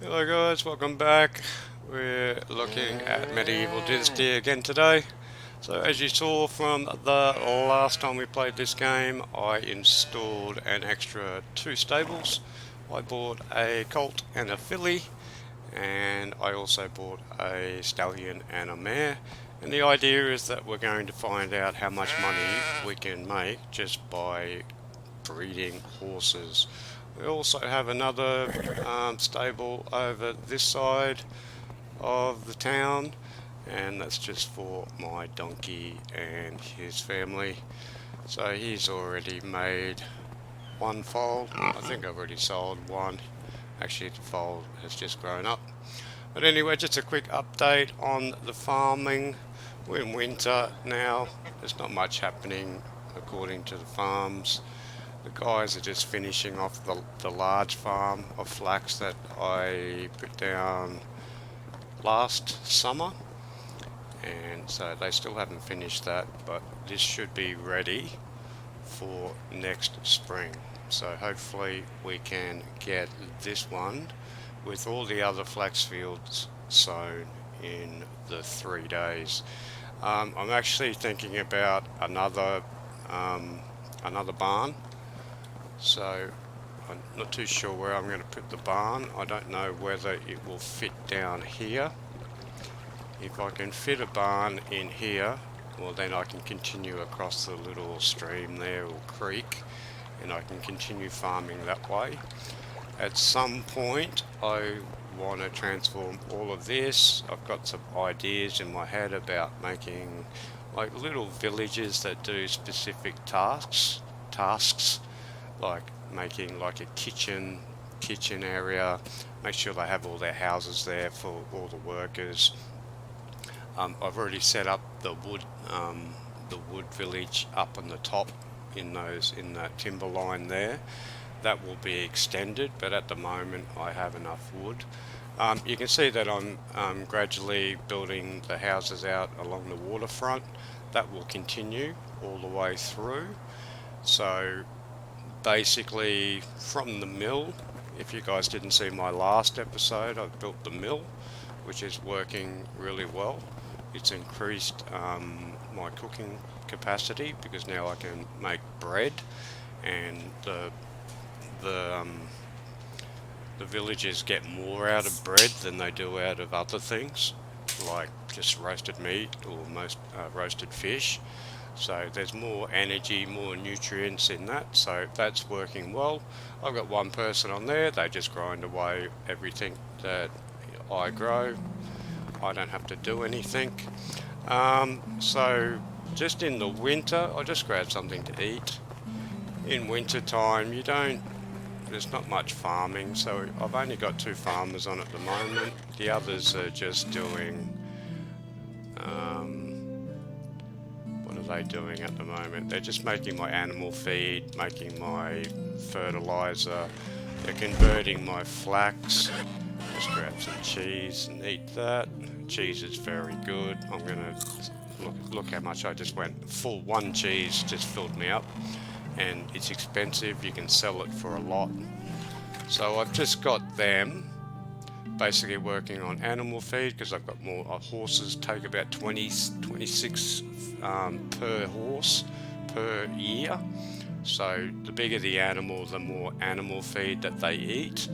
Hello guys, welcome back. We're looking at Medieval Dynasty again today. So as you saw from the last time we played this game, I installed an extra 2 stables. I bought a colt and a filly, and I also bought a stallion and a mare. And the idea is that we're going to find out how much money we can make just by breeding horses. We also have another stable over this side of the town, and that's just for my donkey and his family. So he's already made one foal. I think I've already sold one. Actually, the foal has just grown up. But anyway, just a quick update on the farming. We're in winter now. There's not much happening according to the farms. The guys are just finishing off the large farm of flax that I put down last summer, and so they still haven't finished that, but this should be ready for next spring. So hopefully we can get this one with all the other flax fields sown in the 3 days. I'm actually thinking about another barn. So I'm not too sure where I'm going to put the barn. I don't know whether it will fit down here. If I can fit a barn in here, well then I can continue across the little stream there, or creek, and I can continue farming that way. At some point I want to transform all of this. I've got some ideas in my head about making like little villages that do specific tasks, like making like a kitchen area, make sure they have all their houses there for all the workers. I've already set up the wood village up on the top in that timber line there. That will be extended, but at the moment I have enough wood. You can see that I'm gradually building the houses out along the waterfront. That will continue all the way through. So basically from the mill, if you guys didn't see my last episode, I've built the mill, which is working really well. It's increased my cooking capacity because now I can make bread, and the villagers get more out of bread than they do out of other things, like just roasted meat or most roasted fish. So there's more energy, more nutrients in that, so that's working well. I've got one person on there, they just grind away everything that I grow. I don't have to do anything. So just in the winter, I just grab something to eat. In winter time, there's not much farming, so I've only got 2 farmers on at the moment. The others are just doing what are they doing at the moment? They're just making my animal feed, making my fertilizer, they're converting my flax. Just grab some cheese and eat that. Cheese is very good. I'm gonna look how much I just went. Full 1 cheese just filled me up, and it's expensive. You can sell it for a lot. So I've just got them basically working on animal feed because I've got more horses. Take about 26 per horse per year. So the bigger the animal, the more animal feed that they eat.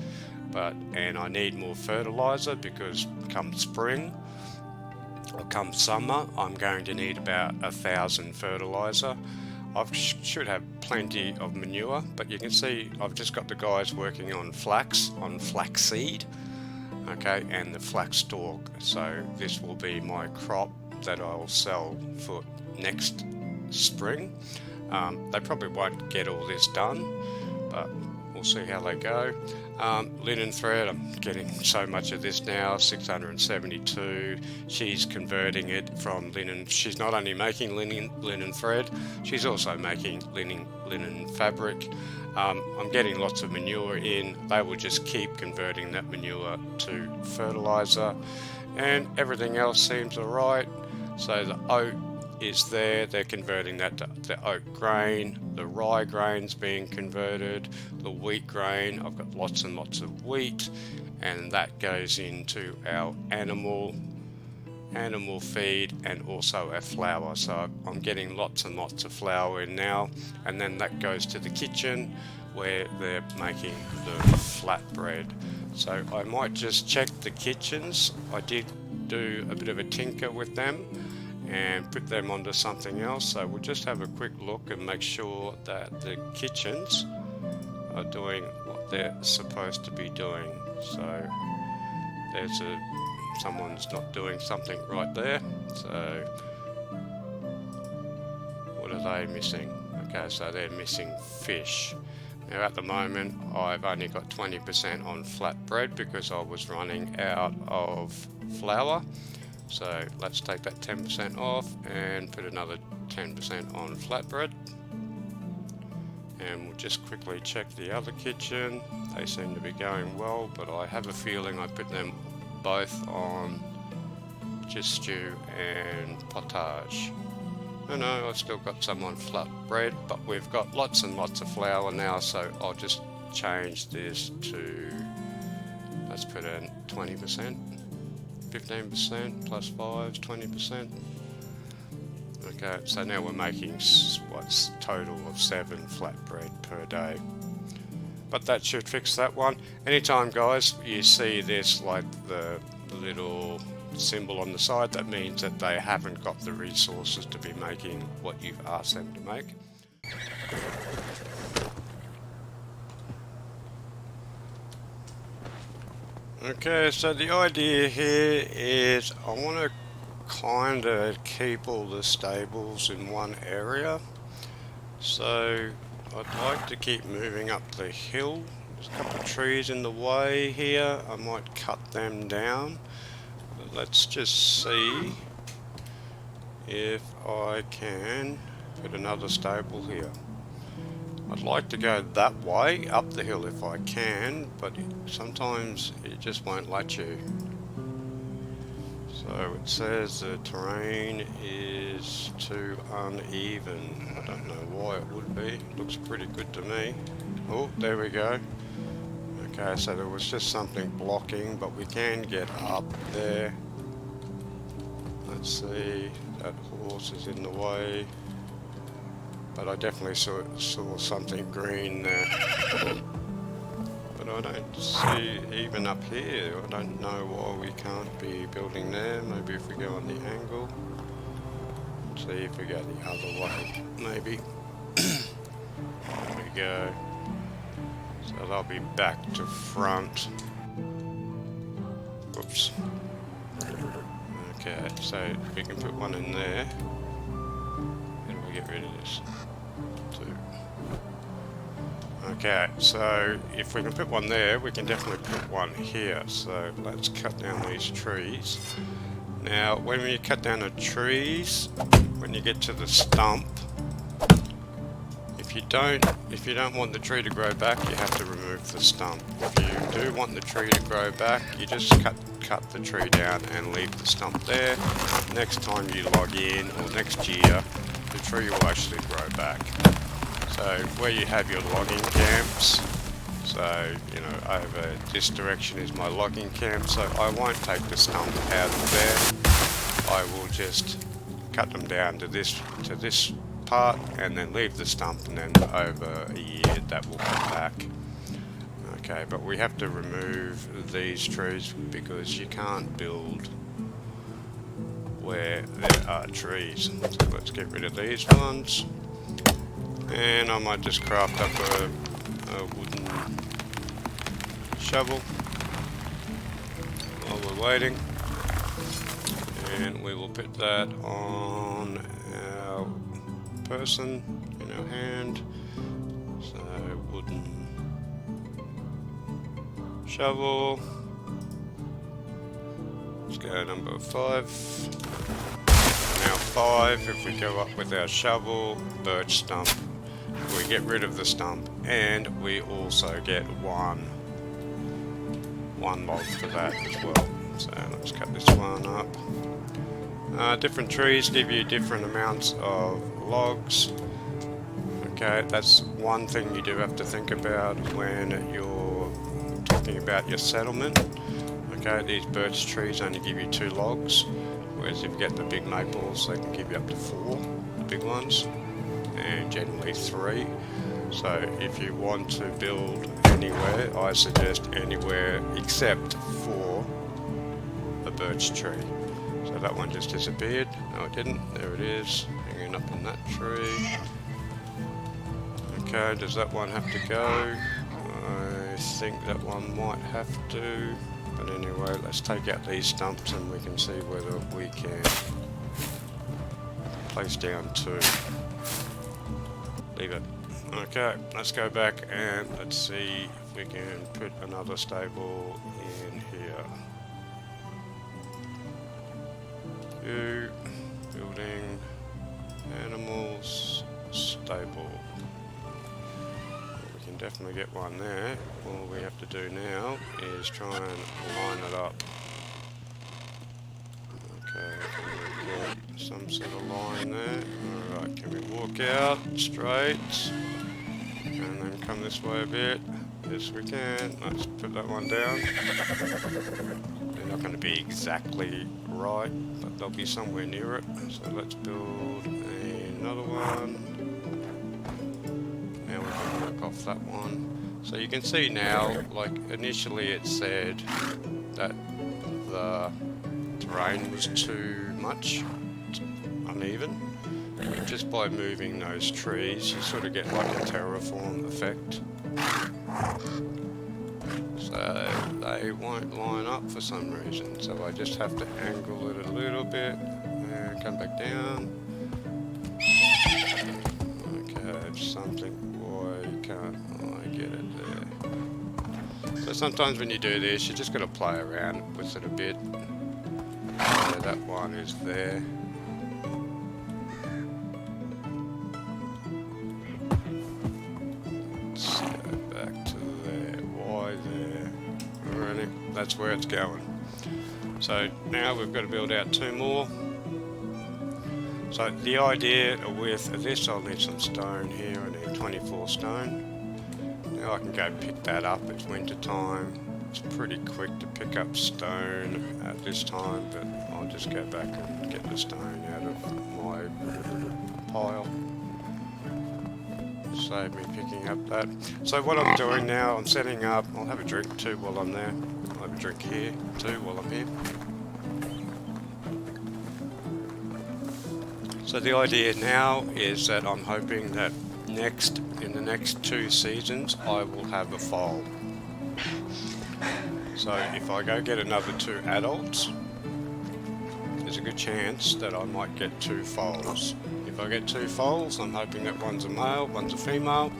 And I need more fertilizer because come spring or come summer, I'm going to need about 1,000 fertilizer. I should have plenty of manure, but you can see I've just got the guys working on flaxseed, okay, and the flax stalk. So this will be my crop that I'll sell for next spring. They probably won't get all this done, but we'll see how they go. Linen thread, I'm getting so much of this now, 672. She's converting it from linen. She's not only making linen thread, she's also making linen fabric. I'm getting lots of manure in. They will just keep converting that manure to fertilizer, and everything else seems alright. So the oat is there. They're converting that to the oat grain, the rye grain's being converted, the wheat grain, I've got lots and lots of wheat, and that goes into our animal feed and also our flour. So I'm getting lots and lots of flour in now, and then that goes to the kitchen where they're making the flatbread. So I might just check the kitchens. I did do a bit of a tinker with them and put them onto something else, so we'll just have a quick look and make sure that the kitchens are doing what they're supposed to be doing. So there's someone's not doing something right there. So what are they missing? Okay, so they're missing fish. Now at the moment I've only got 20% on flatbread because I was running out of flour. So let's take that 10% off and put another 10% on flatbread. And we'll just quickly check the other kitchen. They seem to be going well, but I have a feeling I put them both on just stew and potage. No, I've still got some on flatbread, but we've got lots and lots of flour now, so I'll just change this to, let's put in 20%, 15% plus 5 is 20%. Okay, so now we're making what's total of 7 flatbread per day. But that should fix that one. Anytime guys you see this, like the little symbol on the side, that means that they haven't got the resources to be making what you've asked them to make. Okay, so the idea here is I want to kind of keep all the stables in one area. So I'd like to keep moving up the hill. There's a couple of trees in the way here. I might cut them down. But let's just see if I can put another stable here. I'd like to go that way up the hill if I can, but sometimes it just won't let you. So it says the terrain is too uneven. I don't know why it would be. Looks pretty good to me. Oh, there we go. Okay, so there was just something blocking, but we can get up there. Let's see, that horse is in the way. But I definitely saw something green there. But I don't see, even up here, I don't know why we can't be building there. Maybe if we go on the angle. Let's see if we go the other way, maybe. There we go. So they'll be back to front. Whoops. Okay, so we can put one in there. How do we get rid of this? 2. Okay, so if we can put one there, we can definitely put one here. So let's cut down these trees. Now, when you cut down the trees, when you get to the stump, if you don't want the tree to grow back, you have to remove the stump. If you do want the tree to grow back, you just cut the tree down and leave the stump there. Next time you log in, or next year, the tree will actually grow back. So where you have your logging camps, so you know, over this direction is my logging camp, so I won't take the stump out of there. I will just cut them down to this part and then leave the stump, and then over a year that will come back. Okay, but we have to remove these trees because you can't build where there are trees. So let's get rid of these ones, and I might just craft up a wooden shovel while we're waiting, and we will put that on our person in our hand. So wooden shovel. Let's go number 5. Now 5, if we go up with our shovel, birch stump, we get rid of the stump, and we also get one log for that as well. So let's cut this one up. Different trees give you different amounts of logs. Okay, that's one thing you do have to think about when you're talking about your settlement. Okay, these birch trees only give you 2 logs, whereas if you get the big maples, they can give you up to 4, the big ones, and generally 3. So if you want to build anywhere, I suggest anywhere except for the birch tree. So that one just disappeared. No, it didn't. There it is, hanging up in that tree. Okay, does that one have to go? I think that one might have to. But anyway, let's take out these stumps and we can see whether we can place down 2. Leave it. Okay, let's go back and let's see if we can put another stable in here. Building, animals, stable. We can definitely get one there. All we have to do now is try and line it up. Okay, can we get some sort of line there? Alright, can we walk out straight and then come this way a bit? Yes, we can. Let's put that one down. They're not going to be exactly right, but they'll be somewhere near it. So let's build another one. Now we can work off that one. So you can see now, like initially it said that the terrain was too much uneven. But just by moving those trees, you sort of get like a terraform effect. So they won't line up for some reason. So I just have to angle it a little bit and come back down. Okay, something. Why can't I get it there? So sometimes when you do this, you just got to play around with it a bit. So that one is there. Let's go back to there. Why there? Alrighty, that's where it's going. So now we've got to build out 2 more. So the idea with this, I'll need some stone here. I need 24 stone. Now I can go pick that up. It's winter time. It's pretty quick to pick up stone at this time, but I'll just go back and get the stone out of my pile. Save me picking up that. So what I'm doing now, I'm setting up. I'll have a drink too while I'm there. I'll have a drink here too while I'm here. So the idea now is that I'm hoping that in the next 2 seasons I will have a foal. So if I go get another 2 adults, there's a good chance that I might get 2 foals. If I get 2 foals, I'm hoping that one's a male, one's a female.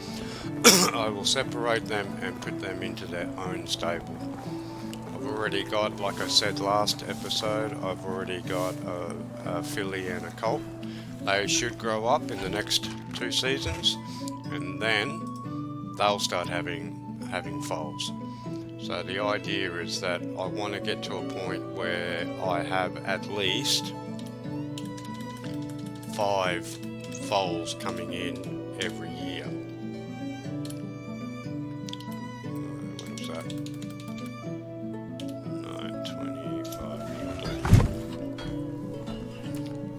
I will separate them and put them into their own stable. I've already got, like I said last episode, I've already got a filly and a colt. They should grow up in the next 2 seasons, and then they'll start having foals. So the idea is that I want to get to a point where I have at least 5 foals coming in every year. What was that? No, 25.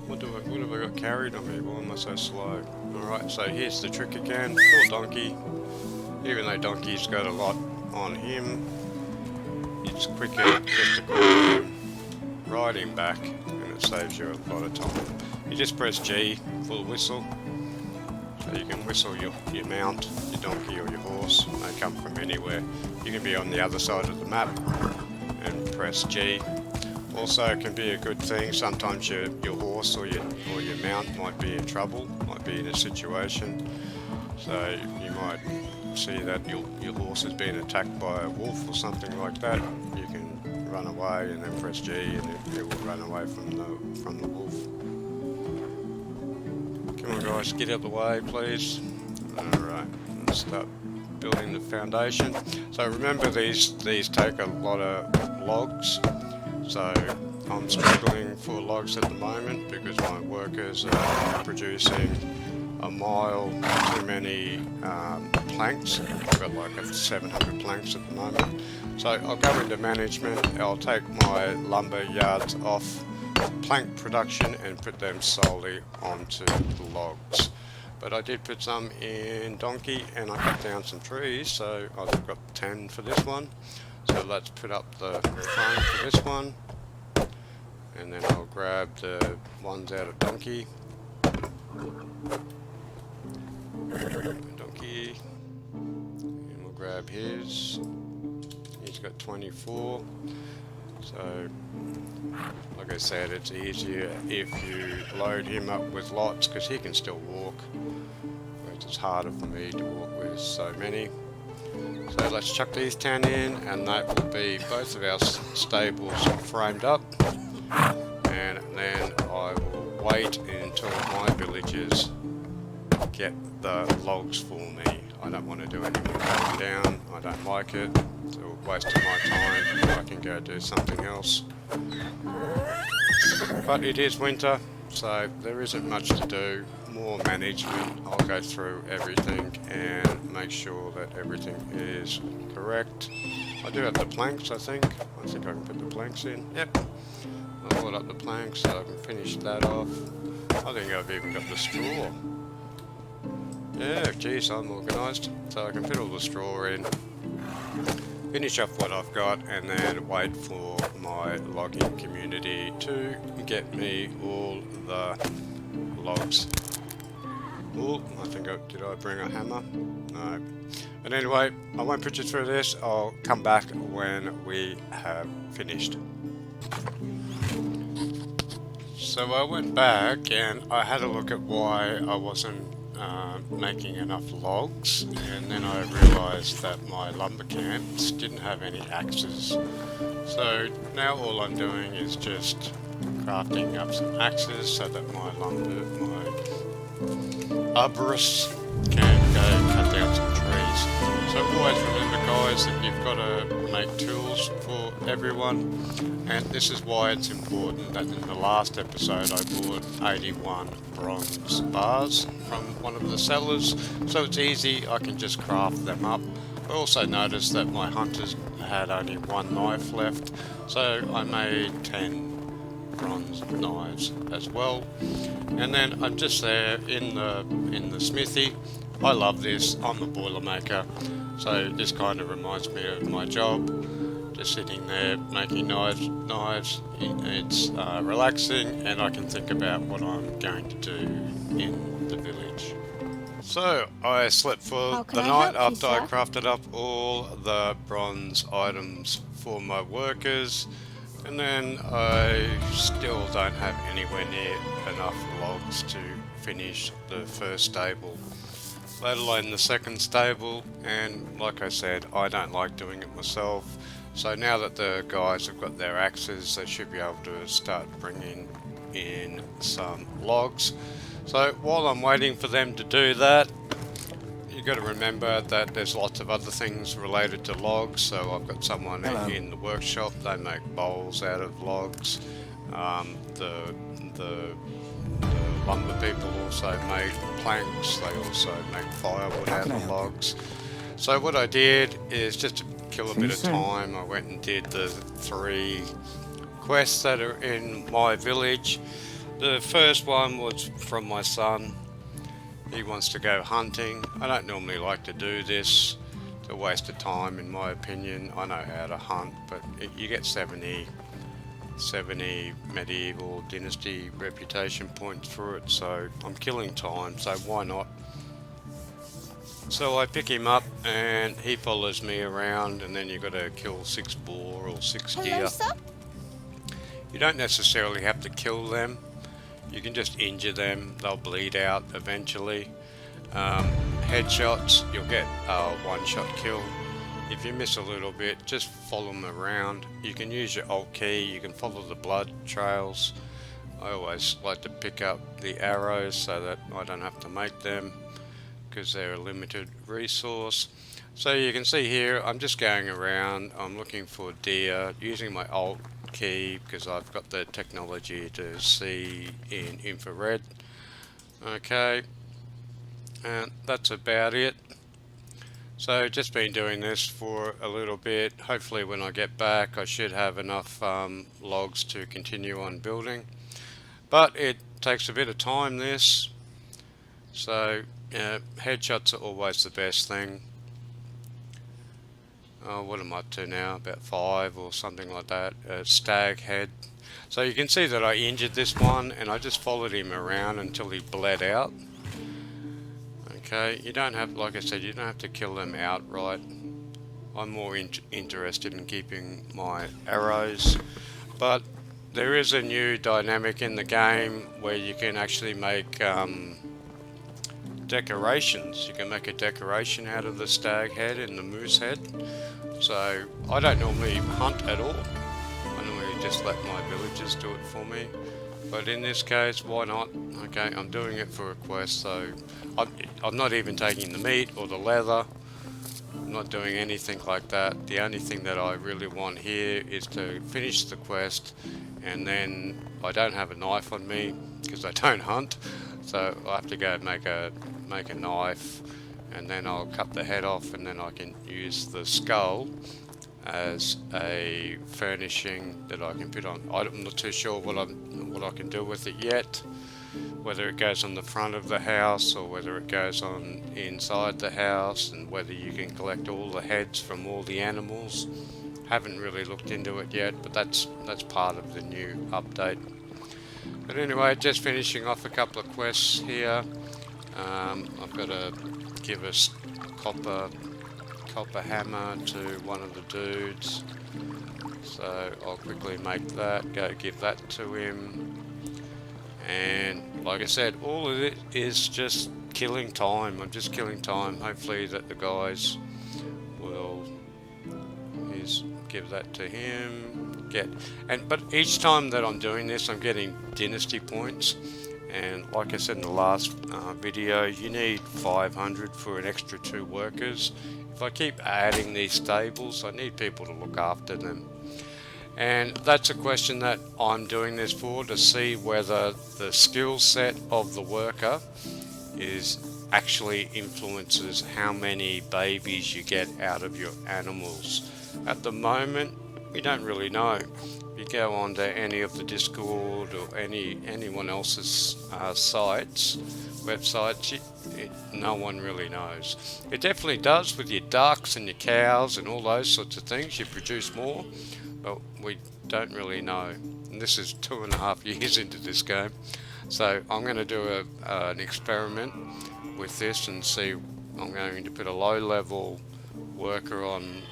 What have I got carried on me? Why am I so slow? Alright, so here's the trick again. Poor donkey. Even though donkey's got a lot on him, it's quicker just to call him, ride him back, and it saves you a lot of time. You just press G for the whistle, so you can whistle your mount, your donkey or your horse. They come from anywhere. You can be on the other side of the map and press G. Also, it can be a good thing. Sometimes your horse or your mount might be in trouble, might be in a situation. So you might see that your horse has been attacked by a wolf or something like that. You can run away and then press G, and it will run away from the wolf. Come on, guys, get out of the way, please. Alright, let's start building the foundation. So remember, these take a lot of logs. So I'm struggling for logs at the moment because my workers are producing a mile too many planks. I've got like 700 planks at the moment. So I'll go into management, I'll take my lumber yards off plank production and put them solely onto the logs. But I did put some in donkey and I cut down some trees, so I've got 10 for this one. So let's put up the frame for this one, and then I'll grab the ones out of donkey. Donkey, and we'll grab his. He's got 24. So, like I said, it's easier if you load him up with lots because he can still walk, whereas it's harder for me to walk with so many. So let's chuck these 10 in, and that will be both of our stables framed up, and then I will wait until my villagers get the logs for me. I don't want to do any more cutting down, I don't like it. It's a waste of my time. I can go do something else. But it is winter, so there isn't much to do. More management. I'll go through everything and make sure that everything is correct. I do have the planks, I think. I think I can put the planks in. Yep. I'll load up the planks so I can finish that off. I think I've even got the straw. Yeah, geez, I'm organised. So I can put all the straw in, finish off what I've got, and then wait for my logging community to get me all the logs. Oh, I think did I bring a hammer? No. But anyway, I won't put you through this. I'll come back when we have finished. So I went back and I had a look at why I wasn't making enough logs, and then I realised that my lumber camps didn't have any axes. So now all I'm doing is just crafting up some axes so that my arborists can go cut down some trees. So always remember, guys, that you've got to make tools for everyone, and this is why it's important that in the last episode I bought 81 bronze bars from one of the sellers, so it's easy, I can just craft them up. I also noticed that my hunters had only one knife left, so I made 10 bronze knives as well. And then I'm just there in the smithy. I love this, I'm a boilermaker, so this kind of reminds me of my job. Just sitting there making knives. It's relaxing, and I can think about what I'm going to do in the village. So I slept for the night after I crafted up all the bronze items for my workers, and then I still don't have anywhere near enough logs to finish the first stable, let alone the second stable. And like I said, I don't like doing it myself. So now that the guys have got their axes, they should be able to start bringing in some logs. So while I'm waiting for them to do that, you've got to remember that there's lots of other things related to logs. So I've got someone in the workshop, they make bowls out of logs. The lumber people also make planks, they also make firewood out of logs. So what I did is, just to kill a bit of time, I went and did the 3 quests that are in my village. The first one was from my son. He wants to go hunting. I don't normally like to do this. It's a waste of time in my opinion. I know how to hunt, but you get 70 Medieval Dynasty reputation points for it, so I'm killing time, so why not? So I pick him up and he follows me around, and then you've got to kill 6 boar or 6 deer. You don't necessarily have to kill them, you can just injure them, they'll bleed out eventually. Headshots, you'll get a 1-shot kill. If you miss a little bit, just follow them around. You can use your alt key, you can follow the blood trails. I always like to pick up the arrows so that I don't have to make them, because they're a limited resource. So you can see here, I'm just going around, I'm looking for deer, using my alt key because I've got the technology to see in infrared. Okay, and that's about it. So just been doing this for a little bit. Hopefully when I get back I should have enough logs to continue on building, but it takes a bit of time this, so headshots are always the best thing. What am I up to now? About 5 or something like that. Stag head. So you can see that I injured this one and I just followed him around until he bled out. Okay, you don't have, like I said, you don't have to kill them outright. I'm more interested in keeping my arrows, but there is a new dynamic in the game where you can actually make decorations. You can make a decoration out of the stag head and the moose head. So I don't normally hunt at all. I normally just let my villagers do it for me. But in this case, why not? Okay, I'm doing it for a quest, so I'm not even taking the meat or the leather. I'm not doing anything like that. The only thing that I really want here is to finish the quest, and then I don't have a knife on me because I don't hunt, so I have to go make a knife, and then I'll cut the head off, and then I can use the skull as a furnishing that I can put on. I'm not too sure what I can do with it yet, whether it goes on the front of the house or whether it goes on inside the house, and whether you can collect all the heads from all the animals. Haven't really looked into it yet, but that's part of the new update. But anyway, just finishing off a couple of quests here. I've got to give a copper hammer to one of the dudes, so I'll quickly make that, go give that to him. And like I said, all of it is just killing time. I'm just killing time. Hopefully that the guys will give that to him. But each time that I'm doing this, I'm getting dynasty points. And like I said in the last video, you need 500 for an extra 2 workers. If I keep adding these stables, I need people to look after them. And that's a question that I'm doing this for, to see whether the skill set of the worker actually influences how many babies you get out of your animals. At the moment, we don't really know. You go on to any of the Discord or anyone else's websites, no one really knows. It definitely does with your ducks and your cows and all those sorts of things. You produce more, but we don't really know. And this is 2.5 years into this game, so I'm going to do an experiment with this and see. I'm going to put a low-level worker on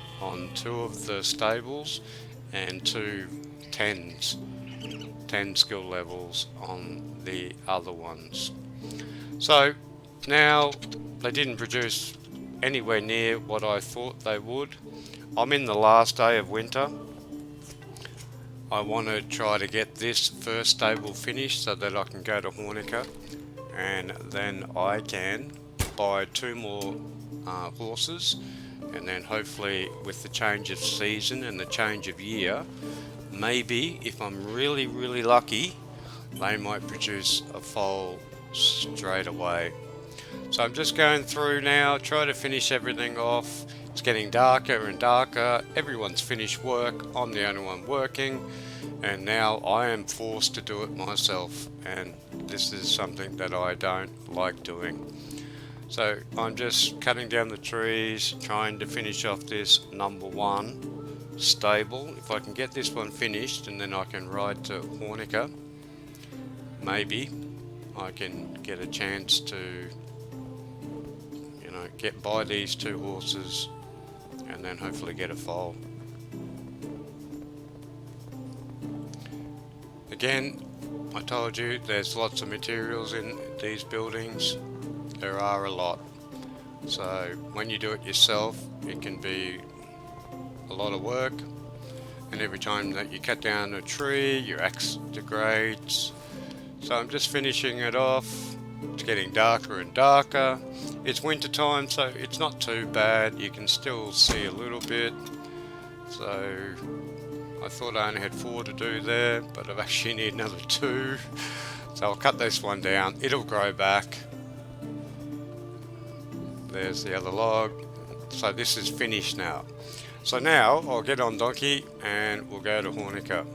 2 of the stables and 2 10 skill levels on the other ones. So now they didn't produce anywhere near what I thought they would. I'm in the last day of winter. I want to try to get this first stable finished so that I can go to Hornica, and then I can buy 2 more horses, and then hopefully with the change of season and the change of year, maybe if I'm really lucky, they might produce a foal straight away. So I'm just going through now, try to finish everything off. It's getting darker and darker. Everyone's finished work. I'm the only one working, and now I am forced to do it myself, and this is something that I don't like doing. So I'm just cutting down the trees, trying to finish off this number 1 stable. If I can get this one finished, and then I can ride to Hornica, maybe I can get a chance to, buy these 2 horses and then hopefully get a foal. Again, I told you there's lots of materials in these buildings. There are a lot. So when you do it yourself, it can be a lot of work, and every time that you cut down a tree, your axe degrades. So I'm just finishing it off. It's getting darker and darker. It's winter time, so it's not too bad. You can still see a little bit. So I thought I only had 4 to do there, but I've actually need another 2. So I'll cut this one down. It'll grow back. There's the other log. So this is finished now. So now I'll get on donkey and we'll go to Hornica.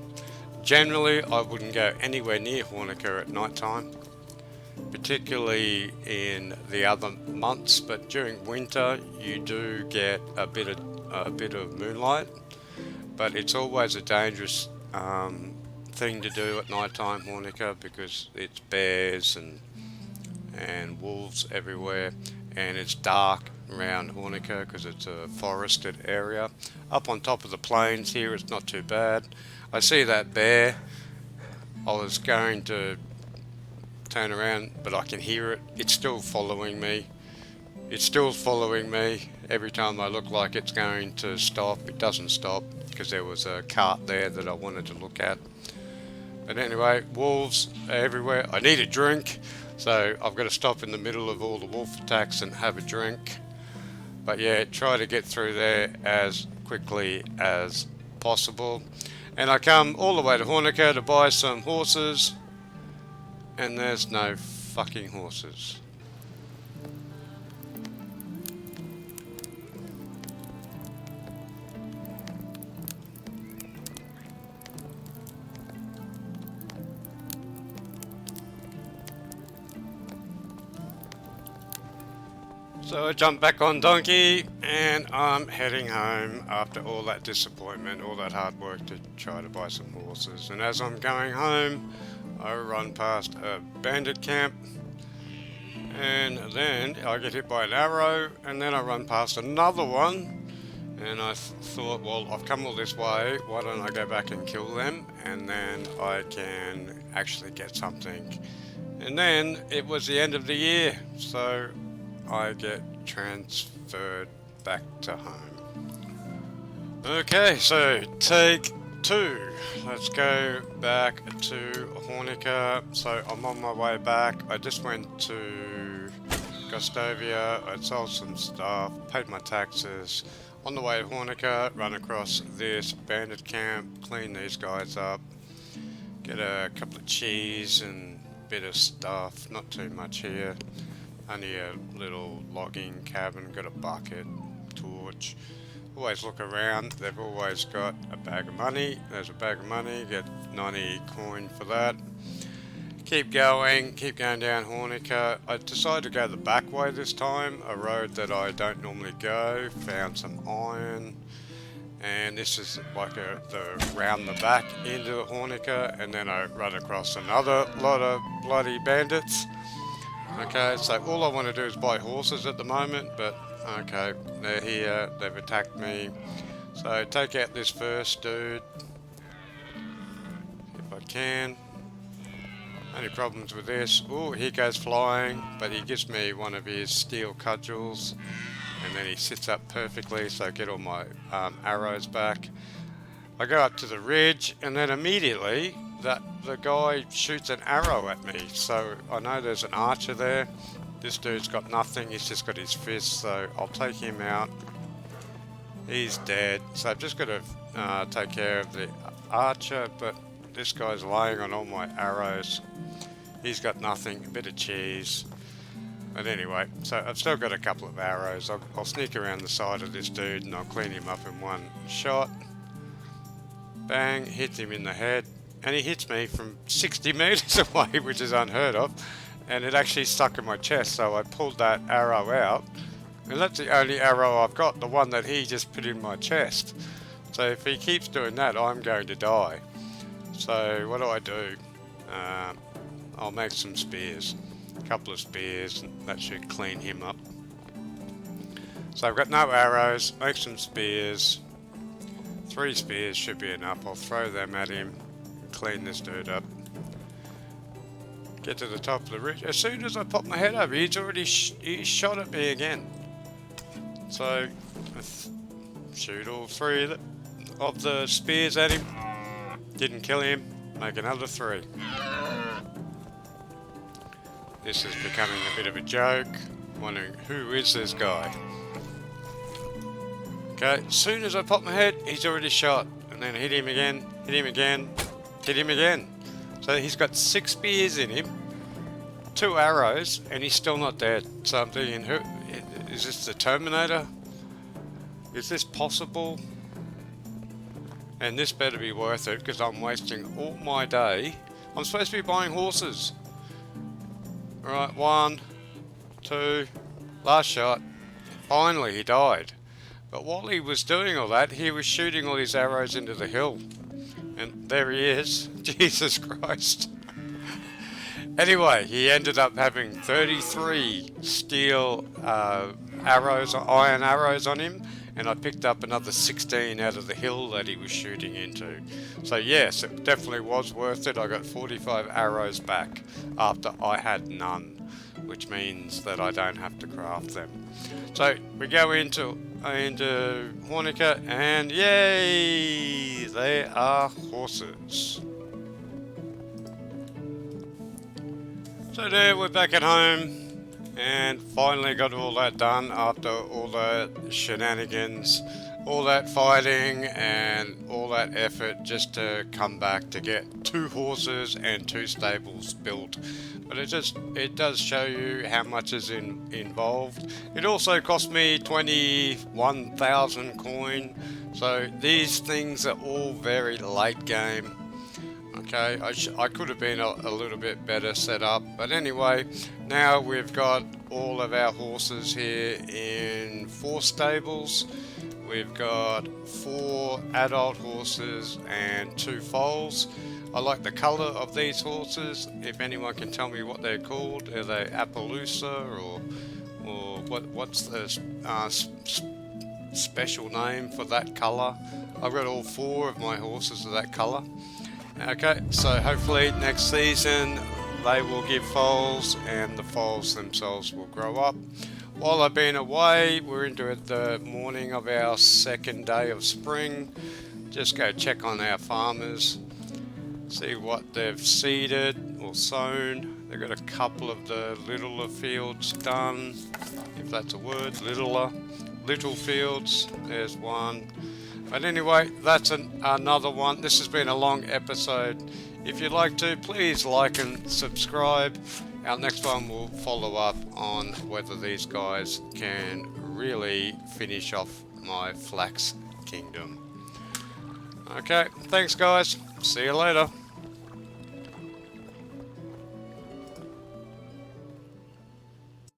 Generally, I wouldn't go anywhere near Hornica at night time, particularly in the other months. But during winter, you do get a bit of moonlight. But it's always a dangerous thing to do at night time, Hornica, because it's bears and wolves everywhere, and it's dark around Hornica because it's a forested area. Up on top of the plains here, it's not too bad. I see that bear. I was going to turn around, but I can hear it. It's still following me. It's still following me. Every time I look like it's going to stop, it doesn't stop because there was a cart there that I wanted to look at. But anyway, wolves are everywhere. I need a drink, so I've got to stop in the middle of all the wolf attacks and have a drink. But yeah, try to get through there as quickly as possible. And I come all the way to Hornica to buy some horses, and there's no fucking horses. So I jump back on donkey and I'm heading home after all that disappointment, all that hard work to try to buy some horses. And as I'm going home, I run past a bandit camp, and then I get hit by an arrow, and then I run past another one, and I thought, well, I've come all this way, why don't I go back and kill them, and then I can actually get something. And then it was the end of the year, so I get transferred back to home. Okay, so take 2. Let's go back to Hornica. So I'm on my way back. I just went to Gustovia. I sold some stuff, paid my taxes. On the way to Hornica, run across this bandit camp, clean these guys up, get a couple of cheese and a bit of stuff. Not too much here. Only a little logging cabin, got a bucket, torch. Always look around, they've always got a bag of money. There's a bag of money, get 90 coin for that. Keep going down Hornica. I decided to go the back way this time, a road that I don't normally go. Found some iron, and this is like the round the back into the Hornica, and then I run across another lot of bloody bandits. Okay, so all I want to do is buy horses at the moment, but okay, they're here, they've attacked me. So take out this first dude, if I can. Only problems with this, oh, he goes flying, but he gives me one of his steel cudgels, and then he sits up perfectly, so I get all my arrows back. I go up to the ridge, and then immediately the guy shoots an arrow at me, so I know there's an archer there. This dude's got nothing, he's just got his fist, so I'll take him out. He's dead, so I've just got to take care of the archer, but this guy's laying on all my arrows. He's got nothing, a bit of cheese. But anyway, so I've still got a couple of arrows. I'll sneak around the side of this dude and I'll clean him up in one shot. Bang, hits him in the head. And he hits me from 60 meters away, which is unheard of. And it actually stuck in my chest, so I pulled that arrow out. And that's the only arrow I've got, the one that he just put in my chest. So if he keeps doing that, I'm going to die. So what do? I'll make some spears. A couple of spears, and that should clean him up. So I've got no arrows, make some spears. 3 spears should be enough. I'll throw them at him, clean this dude up. Get to the top of the ridge. As soon as I pop my head over, he's already he shot at me again. So I shoot all 3 of the spears at him. Didn't kill him. Make another 3. This is becoming a bit of a joke. Wondering who is this guy? Okay, as soon as I pop my head, he's already shot. And and then hit him again, hit him again, hit him again. So he's got 6 spears in him, 2 arrows, and he's still not dead. So I'm thinking, who is this, the Terminator? Is this possible? And this better be worth it, because I'm wasting all my day. I'm supposed to be buying horses. Alright, 1, 2, last shot. Finally he died. But while he was doing all that, he was shooting all his arrows into the hill. And there he is. Jesus Christ. Anyway, he ended up having 33 steel arrows, iron arrows on him. And I picked up another 16 out of the hill that he was shooting into. So yes, it definitely was worth it. I got 45 arrows back after I had none, which means that I don't have to craft them. So we go into Hornica, and yay, they are horses. So there, we're back at home. And finally got all that done after all the shenanigans, all that fighting and all that effort just to come back to get 2 horses and 2 stables built. But it does show you how much is involved. It also cost me 21,000 coin. So these things are all very late game. Okay, I could have been a little bit better set up, but anyway, now we've got all of our horses here in 4 stables. We've got 4 adult horses and 2 foals. I like the colour of these horses. If anyone can tell me what they're called, are they Appaloosa or what's the special name for that colour? I've got all 4 of my horses of that colour. Okay, so hopefully next season they will give foals and the foals themselves will grow up. While I've been away, we're into the morning of our 2nd day of spring. Just go check on our farmers, see what they've seeded or sown. They've got a couple of the littler fields done, if that's a word, little fields. There's one. But anyway, that's another one. This has been a long episode. If you'd like to, please like and subscribe. Our next one will follow up on whether these guys can really finish off my flax kingdom. Okay, thanks guys. See you later.